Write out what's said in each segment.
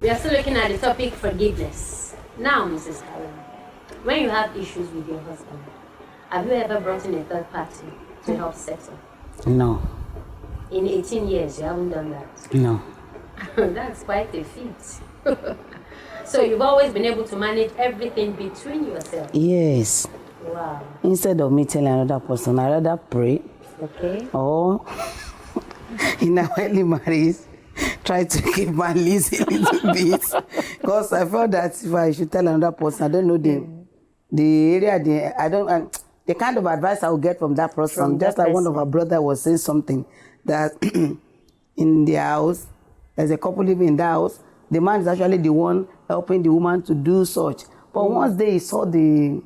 We are still looking at the topic forgiveness. Now, Mrs. Karen, when you have issues with your husband, have you ever brought in a third party to help settle? No. In 18 years, you haven't done that? No. That's quite a feat. So you've always been able to manage everything between yourselves? Yes. Wow. Instead of me telling another person, I rather pray. Okay. Or in our early marriage, try to keep my list a little bit. Because I felt that if I should tell another person, I don't know the area, I don't, the kind of advice I will get from that person. Just like one of our brother was saying something that in their house, there's a couple living in that house, the man is actually the one helping the woman to do such. But once they saw the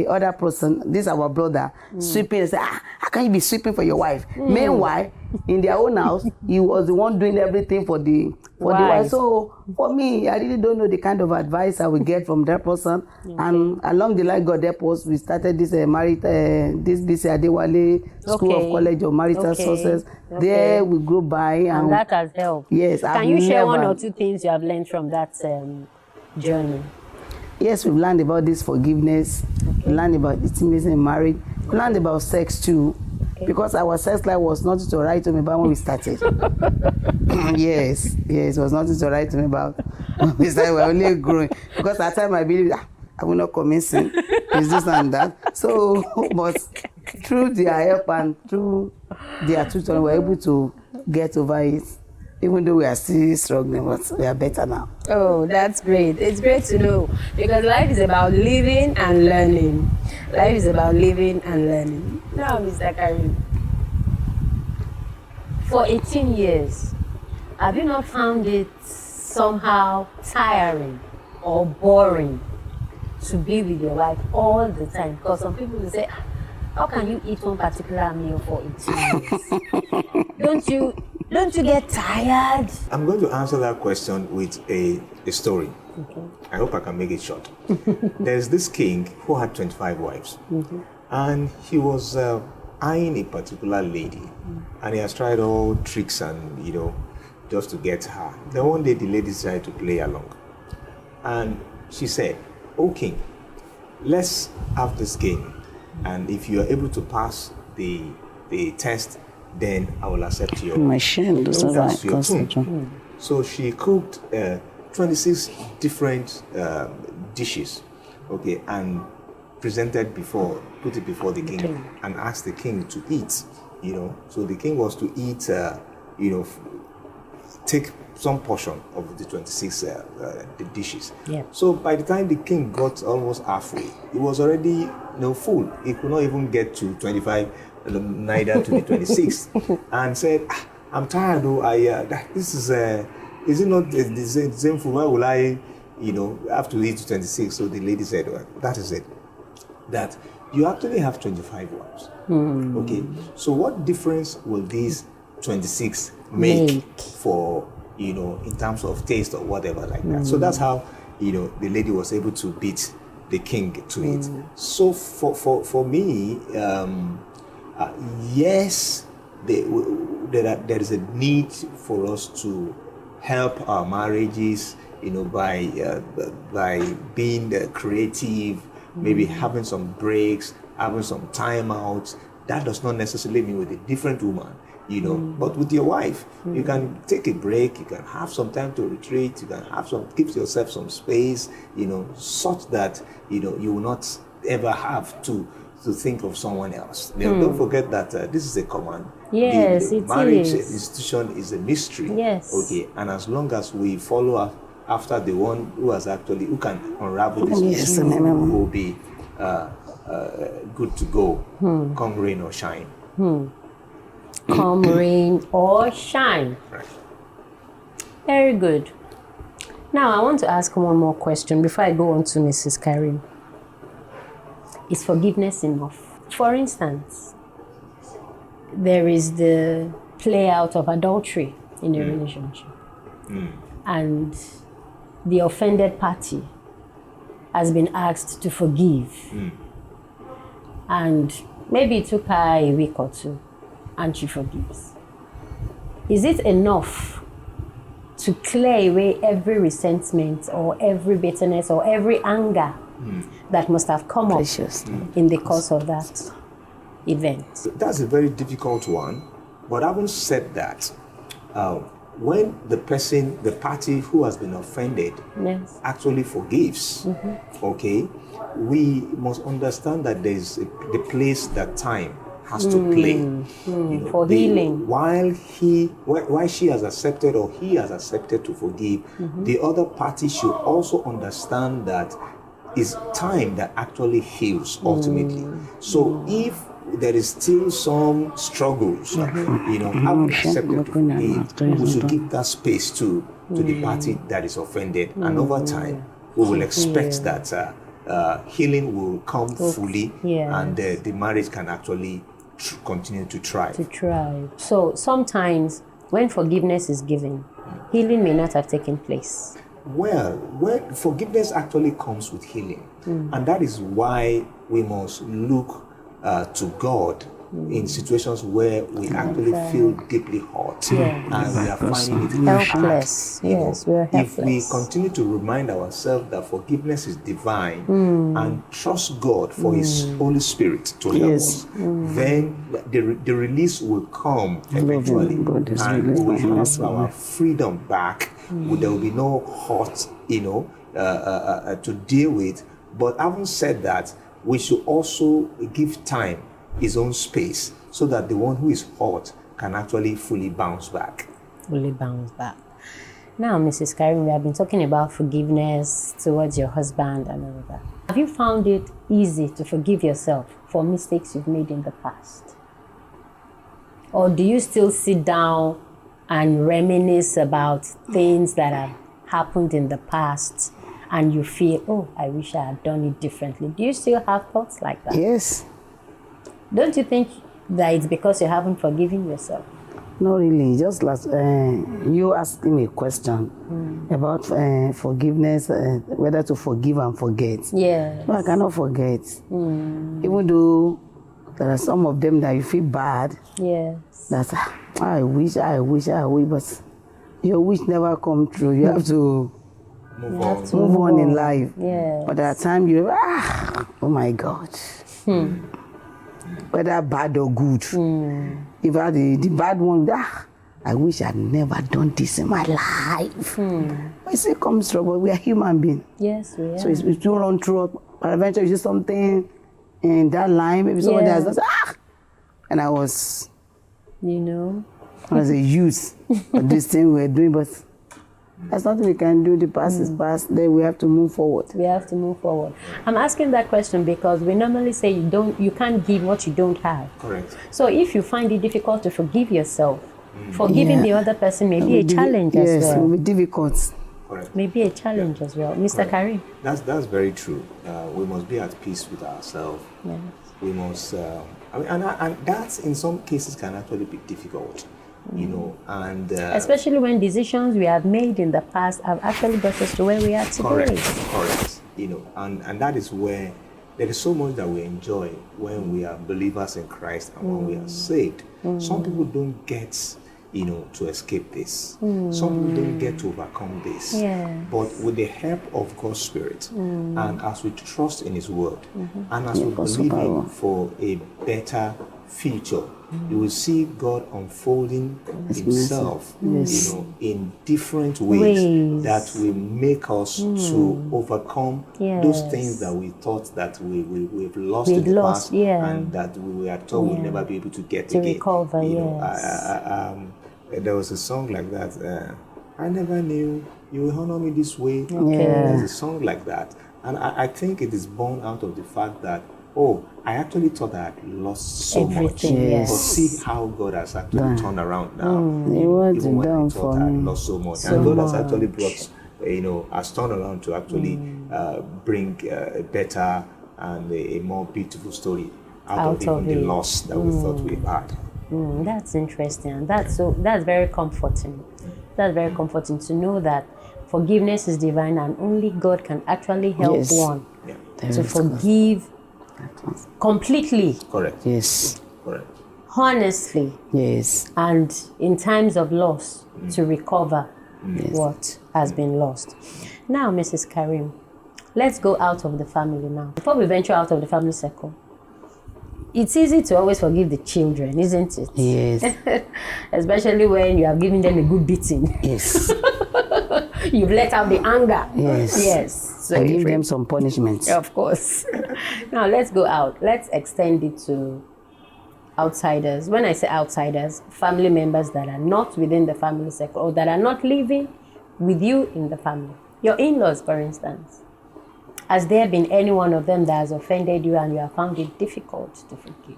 other person, this our brother, sweeping, and say, how can you be sweeping for your wife? Meanwhile, in their own house, he was the one doing everything for the wife. So for me, I really don't know the kind of advice I will get from that person. Okay. And along the line, God help us, we started this this BC Adewale School of College of Marital Success. There we grew by. And that has helped. Yes. Can you share one or two things you have learned from that journey? Yes, we've learned about this forgiveness, learned about intimacy in marriage, learned about sex too, because our sex life was not to write to me about when we started. Yes, it was not to write to me about when we started. We were only growing, because at the time I believed I will not commit sin, it's this and that. So, but through their help and through their tutoring, we were able to get over it. Even though we are still struggling, but we are better now. Oh, that's great. It's great to know, because life is about living and learning. Life is about living and learning. Now, Mr. Karim, for 18 years, have you not found it somehow tiring or boring to be with your wife all the time? Because some people will say, how can you eat one particular meal for 18 years? Don't you get tired? I'm going to answer that question with a story. Okay. I hope I can make it short. There's this king who had 25 wives. And he was eyeing a particular lady. And he has tried all tricks and, just to get her. Then one day the lady decided to play along. And she said, "Oh king, let's have this game. And if you are able to pass the test, then I will accept your machine. So she cooked 26 different dishes, and put it before the king and asked the king to eat. So the king was to eat, take some portion of the 26 the dishes. Yeah. So by the time the king got almost halfway, he was already full. He could not even get to 25. Neither to the 26th, and said, "I'm tired. This is it not the same food? Why will I, have to eat 26?" So the lady said, "Well, that is it. That you actually have 25 wives. Okay. So what difference will these 26 make for in terms of taste or whatever like that?" So that's how the lady was able to beat the king to it. So for me. Yes, there is a need for us to help our marriages, by being creative, maybe having some breaks, having some time out. That does not necessarily mean with a different woman, but with your wife, you can take a break, you can have some time to retreat, you can give yourself some space, such that, you will not ever have to think of someone else. Don't forget that this is a command. Yes, the marriage institution is a mystery. Yes. Okay, and as long as we follow after the one who can unravel this mystery, will be good to go. Come rain or shine. Come rain or shine. Right. Very good. Now I want to ask one more question before I go on to Mrs. Karim. Is forgiveness enough? For instance, there is the play out of adultery in a relationship. And the offended party has been asked to forgive. And maybe it took her a week or two and she forgives. Is it enough to clear away every resentment or every bitterness or every anger that must have come up in the course of that event. That's a very difficult one, but having said that, when the party who has been offended actually forgives, okay, we must understand that there's the place that time has to play for healing. While she has accepted or he has accepted to forgive, the other party should also understand that it's time that actually heals ultimately. So if there is still some struggles, having accepted to forgive, we should give that space to the party that is offended, and over time we will expect that healing will come fully, and the marriage can actually continue to thrive. So sometimes when forgiveness is given, healing may not have taken place. Well, when forgiveness actually comes with healing, and that is why we must look to God in situations where we actually feel deeply hurt and we are finding it helpless. Yes, we are helpless. If we continue to remind ourselves that forgiveness is divine and trust God for His Holy Spirit to help us, then the release will come eventually, and we will have our freedom back. There will be no hurt, to deal with. But having said that, we should also give time his own space so that the one who is hurt can actually fully bounce back. Now, Mrs. Karim, we have been talking about forgiveness towards your husband and all of that. Have you found it easy to forgive yourself for mistakes you've made in the past? Or do you still sit down and reminisce about things that have happened in the past and you feel, oh, I wish I had done it differently? Do you still have thoughts like that? Yes. Don't you think that it's because you haven't forgiven yourself? No, really. Just last, you asked me a question about forgiveness, whether to forgive and forget. Yeah. No, I cannot forget. Even though there are some of them that you feel bad. Yes. That's I wish, but your wish never come true. You have to move on in life. Yes. But at times you, oh my God. Whether bad or good. If I the bad one, I wish I'd never done this in my life. I say comes through, but we are human beings. Yes, we are. So it's too run through, but eventually you see something in that line, maybe somebody has done, and I was, I was a youth of this thing we're doing, but there's nothing we can do. The past is past. Then we have to move forward. I'm asking that question because we normally say you can't give what you don't have. Correct. So if you find it difficult to forgive yourself, forgiving the other person may be a challenge as well. Yes, it will be difficult. Correct. Maybe a challenge as well. Mr. Karim? That's very true. We must be at peace with ourselves. Yes. We must, and that in some cases can actually be difficult. And especially when decisions we have made in the past have actually brought us to where we are today. Correct. And that is where there is so much that we enjoy when we are believers in Christ and when we are saved. Some people don't get, to escape this. Some people don't get to overcome this. Yes. But with the help of God's Spirit, and as we trust in His Word, and as we believe Him for a better future, you will see God unfolding Himself, in different ways that will make us to overcome those things that we thought that we've lost in the past, and that we were told we'll never be able to get again. Recover, there was a song like that. I never knew you will honor me this way. There's a song like that, and I think it is born out of the fact that, I actually thought I had lost so much. But see how God has actually turned around now. Even when I thought I had lost so much. And God has actually brought, has turned around to actually bring a better and a more beautiful story out of even the loss that we thought we had. That's interesting. That's very comforting. That's very comforting to know that forgiveness is divine and only God can actually help one to forgive completely. Correct. Yes. Correct. Honestly. Yes. And in times of loss, to recover what has been lost. Now, Mrs. Karim, let's go out of the family now. Before we venture out of the family circle, it's easy to always forgive the children, isn't it? Yes. Especially when you have given them a good beating. Yes. You've let out the anger. Yes. Yes. So I give them some punishments. Of course. Now let's go out. Let's extend it to outsiders. When I say outsiders, family members that are not within the family circle or that are not living with you in the family. Your in-laws, for instance. Has there been any one of them that has offended you and you have found it difficult to forgive?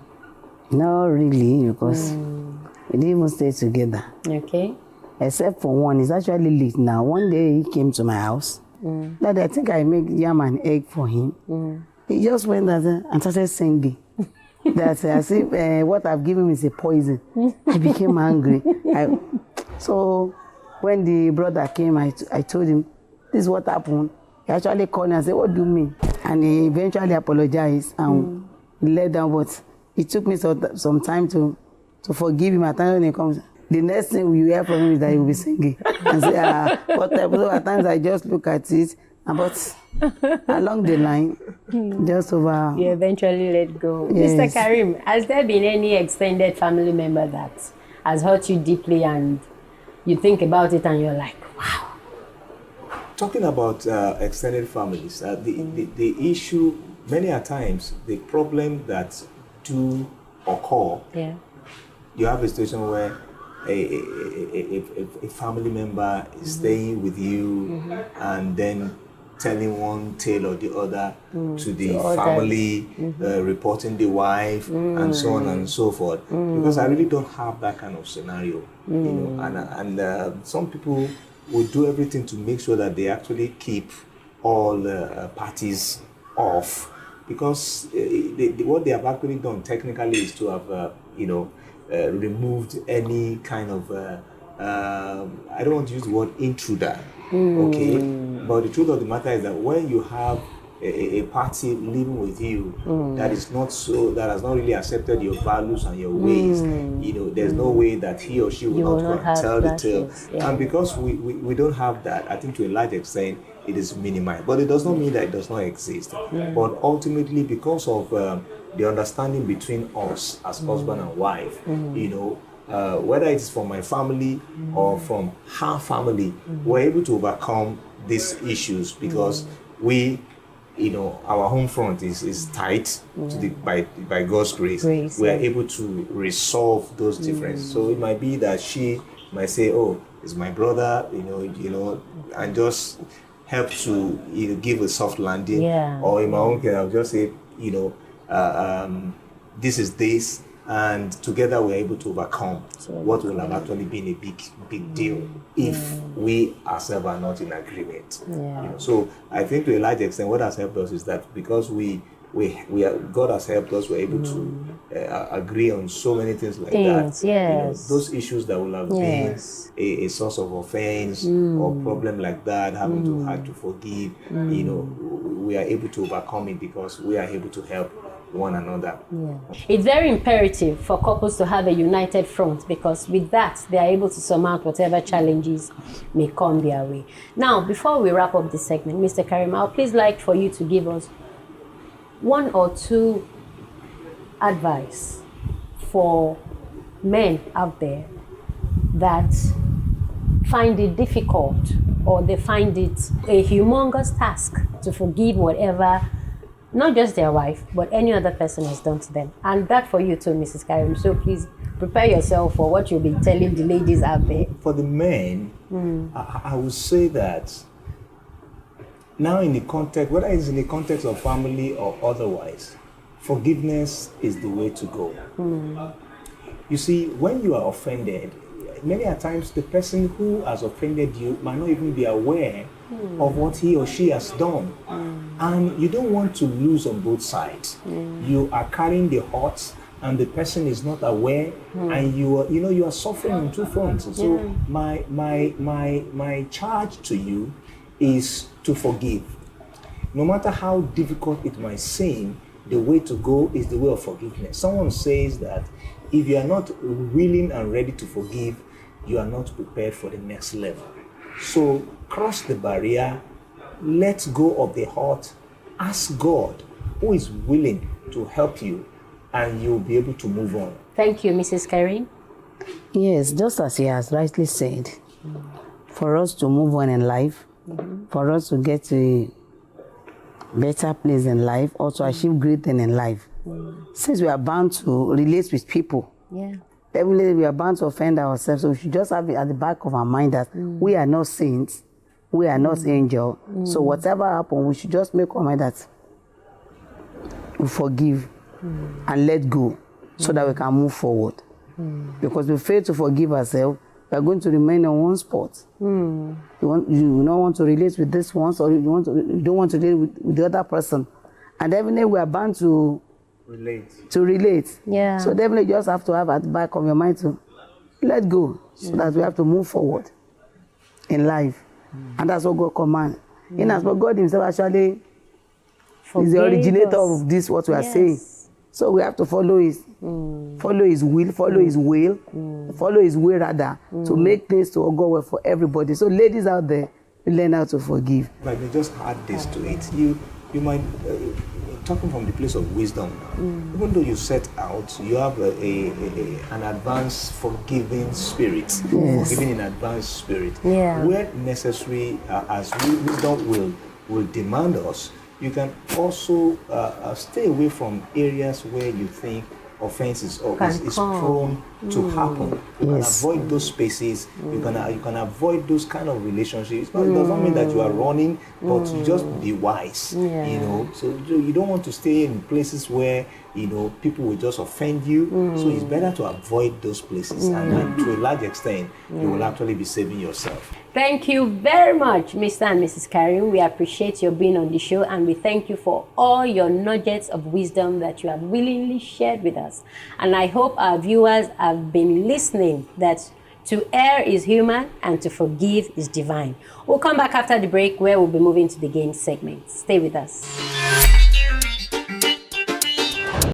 No, really, because we didn't even stay together. Okay. Except for one, it's actually late now. One day he came to my house. That I think I make yam and egg for him. He just went there and started singing. That as if what I've given him is a poison. I became angry. So when the brother came, I told him, this is what happened. He actually called me and said, what do you mean? And he eventually apologized and let down. But it took me some time to forgive him. At times when he comes, the next thing you hear from him is that he will be singing. And say, what type? So at times I just look at it. But along the line, just over... You eventually let go. Yes. Mr. Karim, has there been any extended family member that has hurt you deeply and you think about it and you're like, wow? Talking about extended families, the issue, many a times, the problem that do occur, you have a situation where a family member is staying with you and then telling one tale or the other to the family, reporting the wife, and so on and so forth. Because I really don't have that kind of scenario, you know. And some people will do everything to make sure that they actually keep all parties off, because what they have actually done technically is to have, removed any kind of, I don't want to use the word intruder, okay? But the truth of the matter is that when you have a party living with you that is not so, that has not really accepted your values and your ways, you know, there's no way that he or she will not go and tell the tale. And because we don't have that, I think to a large extent, it is minimized. But it does not mean that it does not exist. But ultimately, because of the understanding between us as husband and wife, you know, whether it's from my family or from her family, we're able to overcome these issues because we, you know, our home front is tight to by God's grace. We are able to resolve those differences. So it might be that she might say, "Oh, it's my brother," you know, and just help to give a soft landing. Or in my own case, I'll just say, you know, this is this, and together we're able to overcome what will have actually been a big deal if we ourselves are not in agreement. You know? So I think to a large extent what has helped us is that because we are, God has helped us, we're able to agree on so many things like that. You know, those issues that will have been a source of offense or problem like that, having to hard to forgive, you know, we are able to overcome it because we are able to help one another. It's very imperative for couples to have a united front, because with that they are able to surmount whatever challenges may come their way. Now, before we wrap up this segment, Mr. Karim, I'll please like for you to give us one or two advice for men out there that find it difficult or they find it a humongous task to forgive whatever, not just their wife, but any other person has done to them. And that for you too, Mrs. Karim. So please prepare yourself for what you'll be telling the ladies out there. For the men, I would say that now in the context, whether it's in the context of family or otherwise, forgiveness is the way to go. You see, when you are offended, many a times the person who has offended you might not even be aware of what he or she has done. And you don't want to lose on both sides. You are carrying the hurt and the person is not aware, and you are suffering on two fronts. So my charge to you is to forgive. No matter how difficult it might seem, the way to go is the way of forgiveness. Someone says that if you are not willing and ready to forgive, you are not prepared for the next level. So cross the barrier, let go of the hurt, ask God, who is willing to help you, and you'll be able to move on. Thank you, Mrs. Karen. Yes, just as he has rightly said, for us to move on in life, for us to get to a better place in life, or to achieve great things in life, since we are bound to relate with people, definitely we are bound to offend ourselves. So we should just have it at the back of our mind that we are not saints, we are not angels. So whatever happens, we should just make our mind that we forgive and let go, so that we can move forward. Because we fail to forgive ourselves, we are going to remain on one spot. You don't want to relate with this one, or you don't want to relate with the other person, and definitely we are bound to relate. Yeah. So definitely you just have to have at the back of your mind to let go, so that we have to move forward in life. And that's what God commands. In as well, God himself actually is the originator of this, what we are saying. So we have to follow his will, follow his way rather, to make things to go well for everybody. So ladies out there, learn how to forgive. If I may just add this to it, you might, talking from the place of wisdom now, even though you set out, you have an advanced forgiving spirit, forgiving in advanced spirit. Where necessary, as wisdom will demand us, you can also stay away from areas where you think offense is prone to happen. You can avoid those spaces. You can avoid those kind of relationships. It does not mean that you are running, but you just be wise. You know, so you don't want to stay in places where people will just offend you. So it's better to avoid those places, and to a large extent, you will actually be saving yourself. Thank you very much, Mr. and Mrs. Karen. We appreciate your being on the show, and we thank you for all your nuggets of wisdom that you have willingly shared with us. And I hope our viewers have been listening, that to err is human and to forgive is divine. We'll come back after the break, where we'll be moving to the game segment. Stay with us.